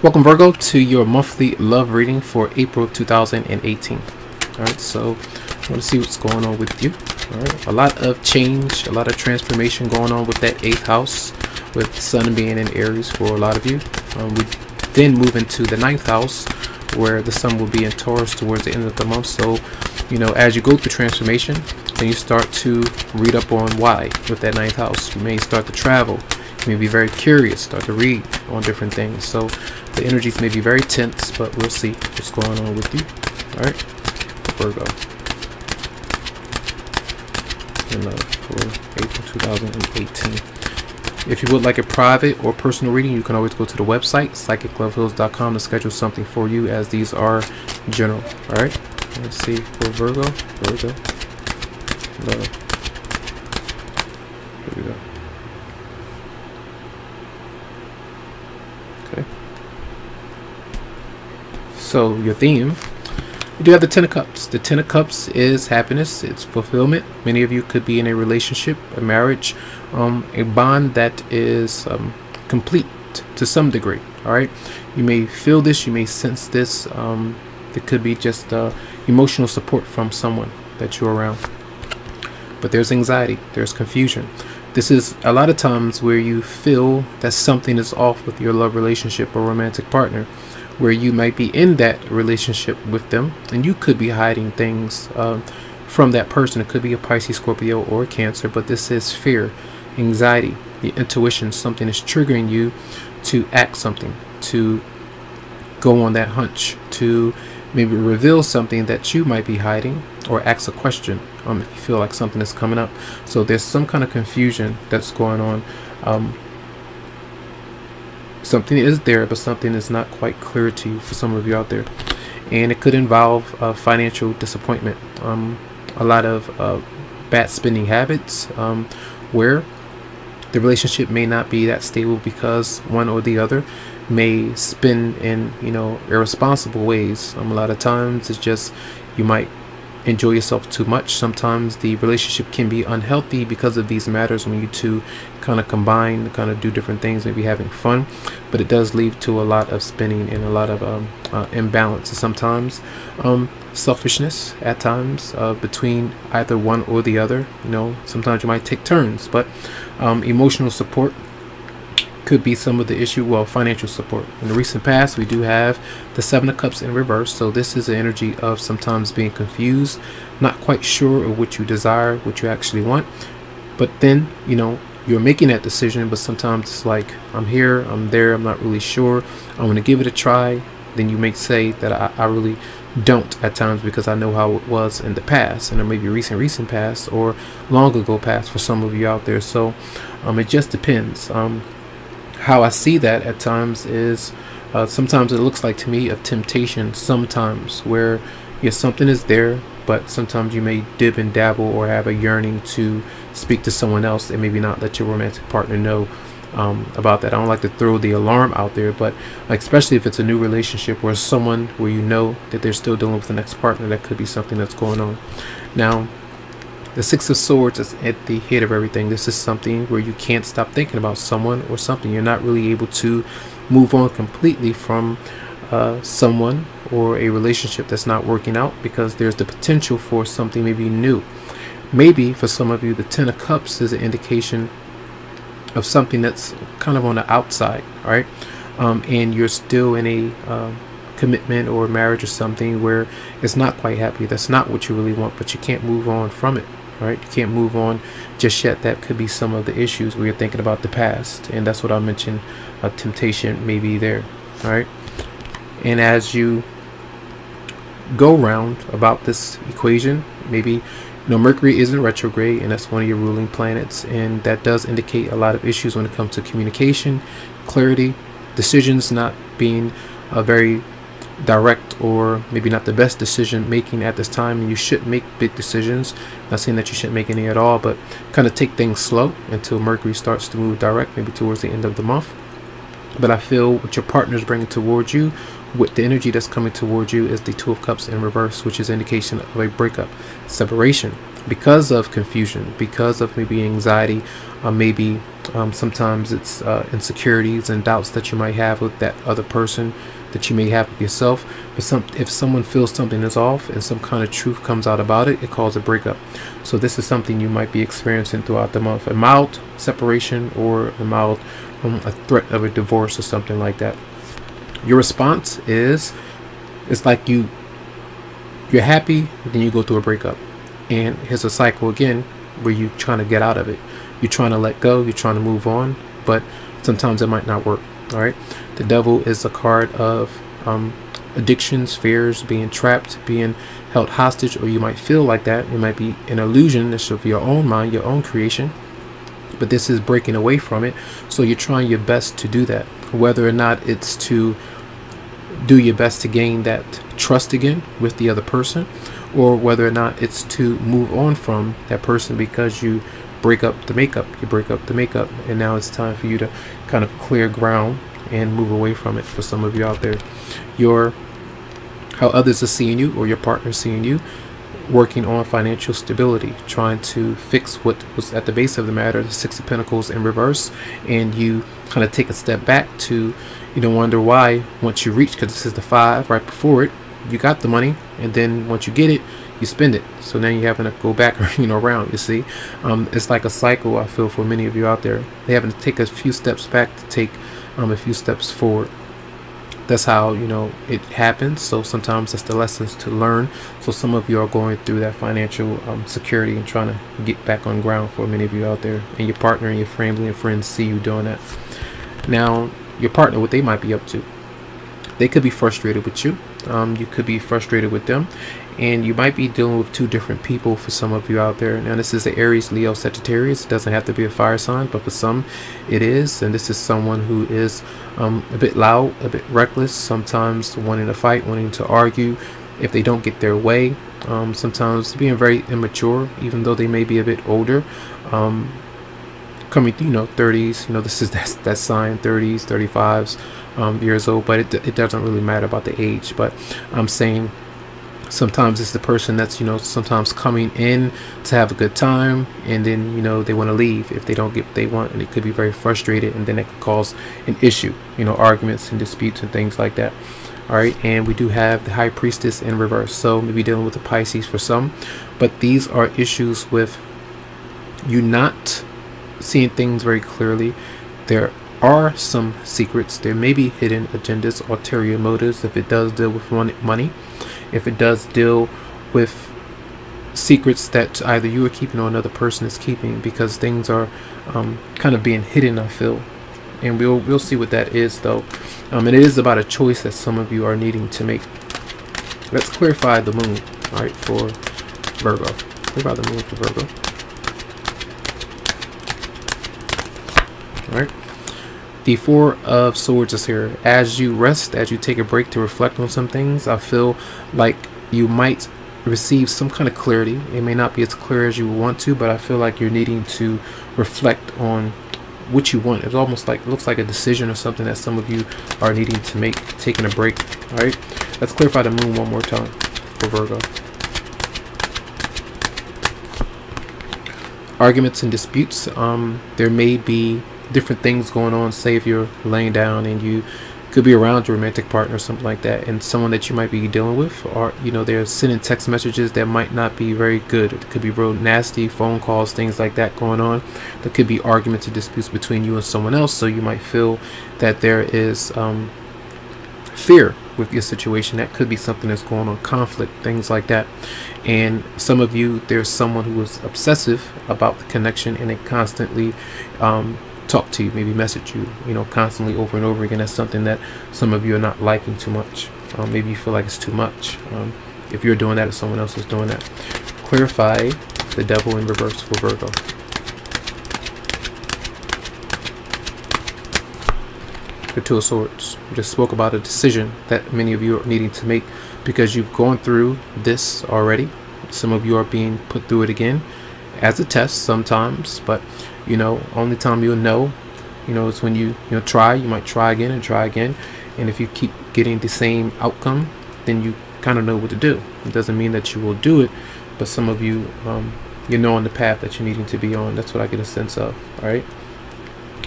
Welcome, Virgo, to your monthly love reading for April 2018. Alright, so I want to see what's going on with you. Alright, a lot of change, a lot of transformation going on with that 8th house, with Sun being in Aries for a lot of you. We then move into the 9th house, where the Sun will be in Taurus towards the end of the month. So, you know, as you go through transformation, then you start to read up on why with that 9th house. You may start to travel. You may be very curious, start to read on different things. So the energies may be very tense, but we'll see what's going on with you. All right, Virgo. In love for April 2018. If you would like a private or personal reading, you can always go to the website Psychicloveheals.com to schedule something for you, as these are general. All right, let's see for Virgo. Love. Here we go. Okay. So your theme, you do have the 10 of Cups. The 10 of Cups is happiness, it's fulfillment. Many of you could be in a relationship, a marriage, a bond that is complete to some degree. All right, you may feel this, you may sense this. It could be just emotional support from someone that you're around. But there's anxiety, there's confusion. This is a lot of times where you feel that something is off with your love relationship or romantic partner, where you might be in that relationship with them and you could be hiding things from that person. It could be a Pisces, Scorpio, or a Cancer, but this is fear, anxiety, the intuition. Something is triggering you to act something, to go on that hunch, to maybe reveal something that you might be hiding, or ask a question if you feel like something is coming up. So there's some kind of confusion that's going on. Something is there, but something is not quite clear to you for some of you out there, and it could involve financial disappointment, a lot of bad spending habits, where the relationship may not be that stable because one or the other may spend in, you know, irresponsible ways. A lot of times it's just you might enjoy yourself too much. Sometimes the relationship can be unhealthy because of these matters when you two kind of combine, kind of do different things, maybe having fun, but it does lead to a lot of spending and a lot of imbalance. And sometimes selfishness at times between either one or the other. You know, sometimes you might take turns, but emotional support could be some of the issue. Well, financial support. In the recent past, we do have the 7 of Cups in reverse. So this is the energy of sometimes being confused, not quite sure of what you desire, what you actually want. But then, you know, you're making that decision, but sometimes it's like, I'm here, I'm there, I'm not really sure, I'm going to give it a try. Then you may say that I really don't at times, because I know how it was in the past, and it may be recent past or long ago past for some of you out there. So it just depends. How I see that at times is sometimes it looks like to me of temptation, sometimes where yes, something is there, but sometimes you may dib and dabble or have a yearning to speak to someone else and maybe not let your romantic partner know about that. I don't like to throw the alarm out there, but like, especially if it's a new relationship or someone where you know that they're still dealing with the next partner, that could be something that's going on. Now, the 6 of Swords is at the head of everything. This is something where you can't stop thinking about someone or something. You're not really able to move on completely from someone or a relationship that's not working out, because there's the potential for something maybe new. Maybe for some of you, the 10 of Cups is an indication of something that's kind of on the outside, all right? And you're still in a commitment or marriage or something where it's not quite happy. That's not what you really want, but you can't move on from it. Right? You can't move on just yet. That could be some of the issues where you're thinking about the past, and that's what I mentioned. Temptation may be there. All right, and as you go round about this equation, maybe, you know, Mercury is in retrograde, and that's one of your ruling planets, and that does indicate a lot of issues when it comes to communication, clarity, decisions not being very direct, or maybe not the best decision making at this time. And you shouldn't make big decisions. Not saying that you shouldn't make any at all, but kind of take things slow until Mercury starts to move direct, maybe towards the end of the month. But I feel what your partner is bringing towards you, with the energy that's coming towards you, is the 2 of Cups in reverse, which is an indication of a breakup, separation, because of confusion, because of maybe anxiety, maybe Sometimes it's insecurities and doubts that you might have with that other person, that you may have with yourself. But if someone feels something is off and some kind of truth comes out about it, it calls a breakup. So this is something you might be experiencing throughout the month: a mild separation or a mild a threat of a divorce or something like that. Your response is, it's like you're happy, then you go through a breakup, and here's a cycle again where you're trying to get out of it. You're trying to let go, you're trying to move on, but sometimes it might not work. All right, the devil is a card of addictions, fears, being trapped, being held hostage, or you might feel like that. It might be an illusion. This should be your own mind, your own creation, but this is breaking away from it. So you're trying your best to do that, whether or not it's to do your best to gain that trust again with the other person, or whether or not it's to move on from that person because you break up the makeup, and now it's time for you to kind of clear ground and move away from it. For some of you out there, how others are seeing you, or your partner seeing you, working on financial stability, trying to fix what was at the base of the matter, the Six of Pentacles in reverse, and you kind of take a step back to, wonder why once you reach, because this is the 5 right before it, you got the money, and then once you get it, you spend it. So now you're having to go back around. You see, it's like a cycle. I feel for many of you out there, they having to take a few steps back to take a few steps forward. That's how it happens. So sometimes that's the lessons to learn. So some of you are going through that financial security and trying to get back on ground. For many of you out there, and your partner and your family and friends see you doing that. Now your partner, what they might be up to, they could be frustrated with you. You could be frustrated with them, and you might be dealing with two different people. For some of you out there, now this is the Aries, Leo, Sagittarius. It doesn't have to be a fire sign, but for some it is. And this is someone who is a bit loud, a bit reckless, sometimes wanting to fight, wanting to argue if they don't get their way, sometimes being very immature, even though they may be a bit older, coming through 30s. This is that sign, 30s, 35s years old, but it doesn't really matter about the age. But I'm saying sometimes it's the person that's sometimes coming in to have a good time, and then they want to leave if they don't get what they want, and it could be very frustrated, and then it could cause an issue, arguments and disputes and things like that. All right, and we do have the High Priestess in reverse, so maybe dealing with the Pisces for some, but these are issues with you not seeing things very clearly. There are some secrets, there may be hidden agendas, ulterior motives, if it does deal with money, if it does deal with secrets that either you are keeping or another person is keeping, because things are kind of being hidden, I feel. And we'll see what that is, though. And it is about a choice that some of you are needing to make. Let's clarify the moon, all right, for Virgo. Clarify the moon for Virgo. All right. The Four of Swords is here. As you rest, as you take a break to reflect on some things, I feel like you might receive some kind of clarity. It may not be as clear as you want to, but I feel like you're needing to reflect on what you want. It's almost like, it looks like a decision or something that some of you are needing to make, taking a break. All right, let's clarify the moon one more time for Virgo. Arguments and disputes. There may be different things going on. Say if you're laying down and you could be around your romantic partner or something like that, and someone that you might be dealing with, or they're sending text messages that might not be very good. It could be real nasty phone calls, things like that going on. There could be arguments and disputes between you and someone else, so you might feel that there is fear with your situation. That could be something that's going on, conflict, things like that. And some of you, there's someone who is obsessive about the connection, and they constantly talk to you, maybe message you, constantly over and over again. That's something that some of you are not liking too much. Maybe you feel like it's too much. If you're doing that, or someone else is doing that. Clarify the Devil in reverse for Virgo. The Two of Swords. We just spoke about a decision that many of you are needing to make because you've gone through this already. Some of you are being put through it again as a test sometimes, but only time you'll know, it's when you try. You might try again and try again, and if you keep getting the same outcome, then you kind of know what to do. It doesn't mean that you will do it, but some of you, on the path that you're needing to be on. That's what I get a sense of. All right.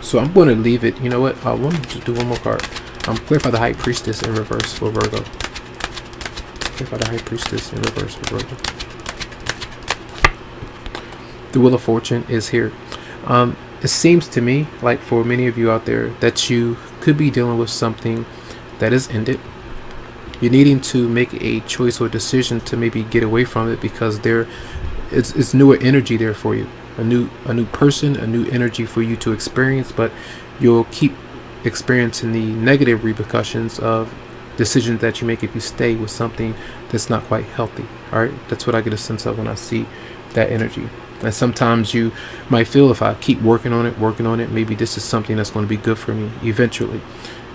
So I'm going to leave it. You know what? I want to do one more card. Clarify the High Priestess in reverse for Virgo. Clarify the High Priestess in reverse for Virgo. The Wheel of Fortune is here. It seems to me like for many of you out there that you could be dealing with something that is ended. You're needing to make a choice or decision to maybe get away from it because it's newer energy there for you. A new person, a new energy for you to experience, but you'll keep experiencing the negative repercussions of decisions that you make if you stay with something that's not quite healthy. All right, that's what I get a sense of when I see that energy. And sometimes you might feel, if I keep working on it, maybe this is something that's going to be good for me eventually,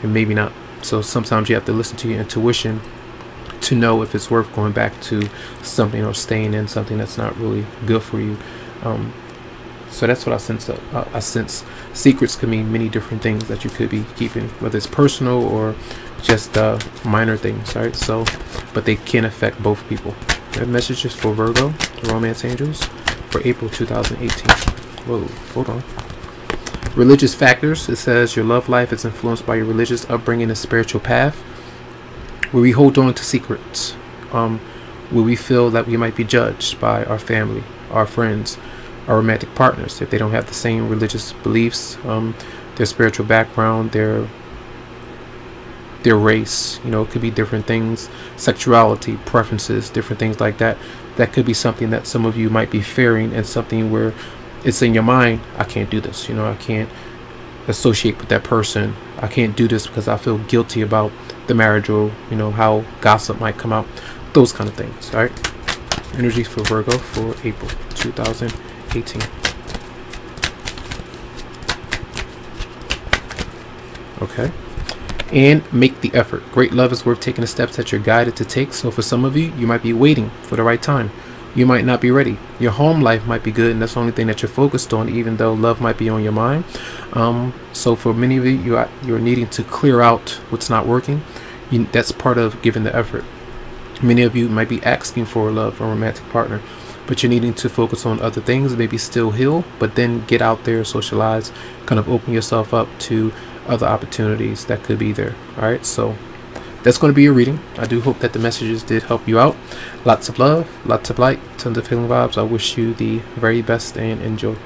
and maybe not. So sometimes you have to listen to your intuition to know if it's worth going back to something or staying in something that's not really good for you. So that's what I sense. I sense secrets could mean many different things that you could be keeping, whether it's personal or just minor things. All right. So, but they can affect both people. Messages for Virgo, the Romance Angels, for April 2018. Whoa, hold on. Religious factors. It says your love life is influenced by your religious upbringing and spiritual path. Where we hold on to secrets. Where we feel that we might be judged by our family, our friends, our romantic partners if they don't have the same religious beliefs, their spiritual background, their race. You know, it could be different things, sexuality, preferences, different things like that. That could be something that some of you might be fearing, and something where it's in your mind, I can't do this, you know, I can't associate with that person, I can't do this because I feel guilty about the marriage, or you know, how gossip might come out, those kind of things. All right, energies for Virgo for April 2018. Okay. And make the effort. Great love is worth taking the steps that you're guided to take. So for some of you, you might be waiting for the right time. You might not be ready. Your home life might be good, and that's the only thing that you're focused on, even though love might be on your mind. So for many of you, you're needing to clear out what's not working. That's part of giving the effort. Many of you might be asking for love or a romantic partner, but you're needing to focus on other things, maybe still heal, but then get out there, socialize, kind of open yourself up to other opportunities that could be there. All right, so that's going to be your reading. I do hope that the messages did help you out. Lots of love, lots of light, tons of healing vibes. I wish you the very best and enjoy.